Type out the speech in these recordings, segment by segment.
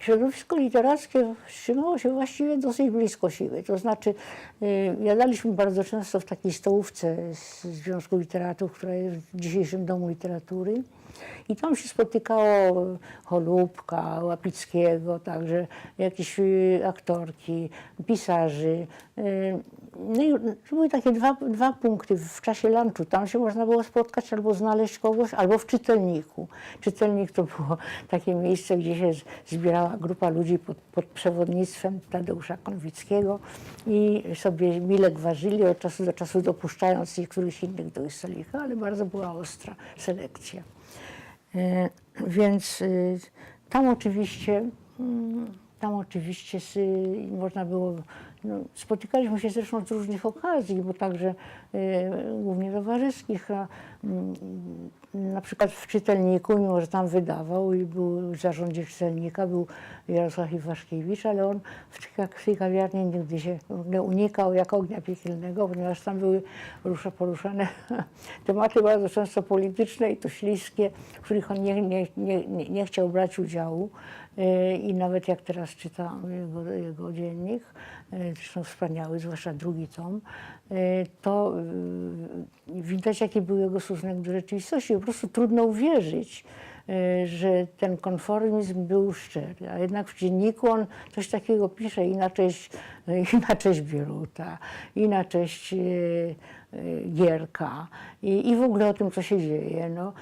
środowisko literackie trzymało się właściwie dosyć blisko siebie. To znaczy, jadaliśmy bardzo często w takiej stołówce z Związku Literatów, która jest w dzisiejszym Domu Literatury. I tam się spotykało Holubka, Łapickiego, także jakieś aktorki, pisarzy. No i były takie dwa punkty w czasie lunchu. Tam się można było spotkać albo znaleźć kogoś, albo w czytelniku. Czytelnik to było takie miejsce, gdzie się zbierała grupa ludzi pod przewodnictwem Tadeusza Konwickiego i sobie mile gwarzyli, od czasu do czasu dopuszczając niektórych innych do ich stolika, ale bardzo była ostra selekcja. Więc tam oczywiście można było, no, spotykaliśmy się zresztą z różnych okazji, bo także głównie towarzyskich, a na przykład w czytelniku, mimo że tam wydawał i był w zarządzie czytelnika, był Jarosław Iwaszkiewicz, ale on w tej kawiarni nigdy się unikał jak ognia piekielnego, ponieważ tam były poruszane tematy bardzo często polityczne i to śliskie, w których on nie chciał brać udziału. I nawet jak teraz czytam jego dziennik, zresztą wspaniały, zwłaszcza drugi tom, to widać, jaki był jego stosunek do rzeczywistości. Po prostu trudno uwierzyć, że ten konformizm był szczery, a jednak w dzienniku on coś takiego pisze i na cześć Bieruta, i na cześć Gierka i w ogóle o tym, co się dzieje. No,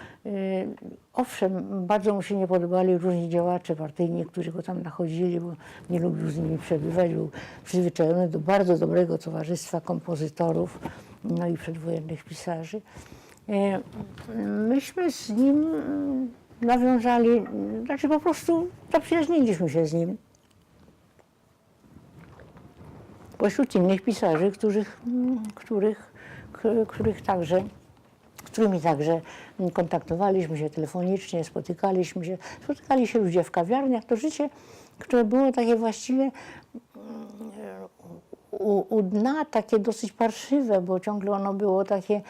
owszem, bardzo mu się nie podobali różni działacze partyjni, którzy go tam nachodzili, bo nie lubił z nimi przebywać, był przyzwyczajony do bardzo dobrego towarzystwa kompozytorów, no i przedwojennych pisarzy. Myśmy z nim nawiązali, znaczy po prostu zaprzyjaźniliśmy się z nim. Pośród innych pisarzy, z którymi także kontaktowaliśmy się telefonicznie, spotykali się ludzie w kawiarniach. To życie, które było takie właściwie u dna, takie dosyć parszywe, bo ciągle ono było takie,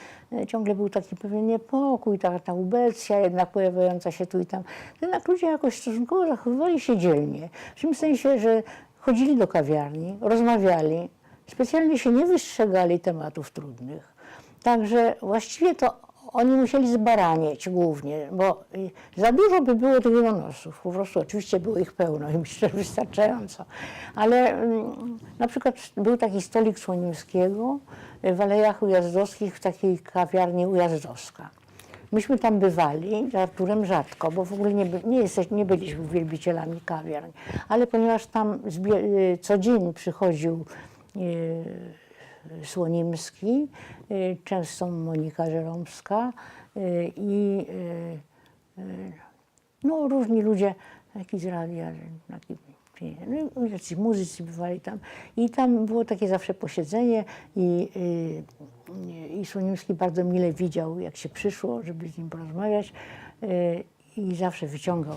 ciągle był taki pewien niepokój, ta ubecja jednak pojawiająca się tu i tam. Jednak ludzie jakoś stosunkowo zachowywali się dzielnie, w tym sensie, że chodzili do kawiarni, rozmawiali, specjalnie się nie wystrzegali tematów trudnych. Także właściwie to oni musieli zbaranieć głównie, bo za dużo by było tych donosów. Po prostu oczywiście było ich pełno i myślę, że wystarczająco. Ale na przykład był taki stolik Słonimskiego w Alejach Ujazdowskich w takiej kawiarni Ujazdowska. Myśmy tam bywali z Arturem rzadko, bo w ogóle nie byliśmy wielbicielami kawiarń. Ale ponieważ tam co dzień przychodził Słonimski, często Monika Żeromska i no, różni ludzie, taki z radia, no, jacyś muzycy bywali tam. I tam było takie zawsze posiedzenie i Słonimski bardzo mile widział, jak się przyszło, żeby z nim porozmawiać i zawsze wyciągał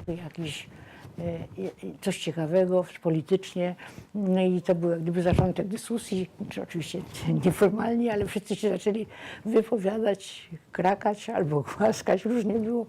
jakiś coś ciekawego politycznie. No i to był jak gdyby zaczątek dyskusji, czy oczywiście nieformalnie, ale wszyscy się zaczęli wypowiadać, krakać albo głaskać, różnie było.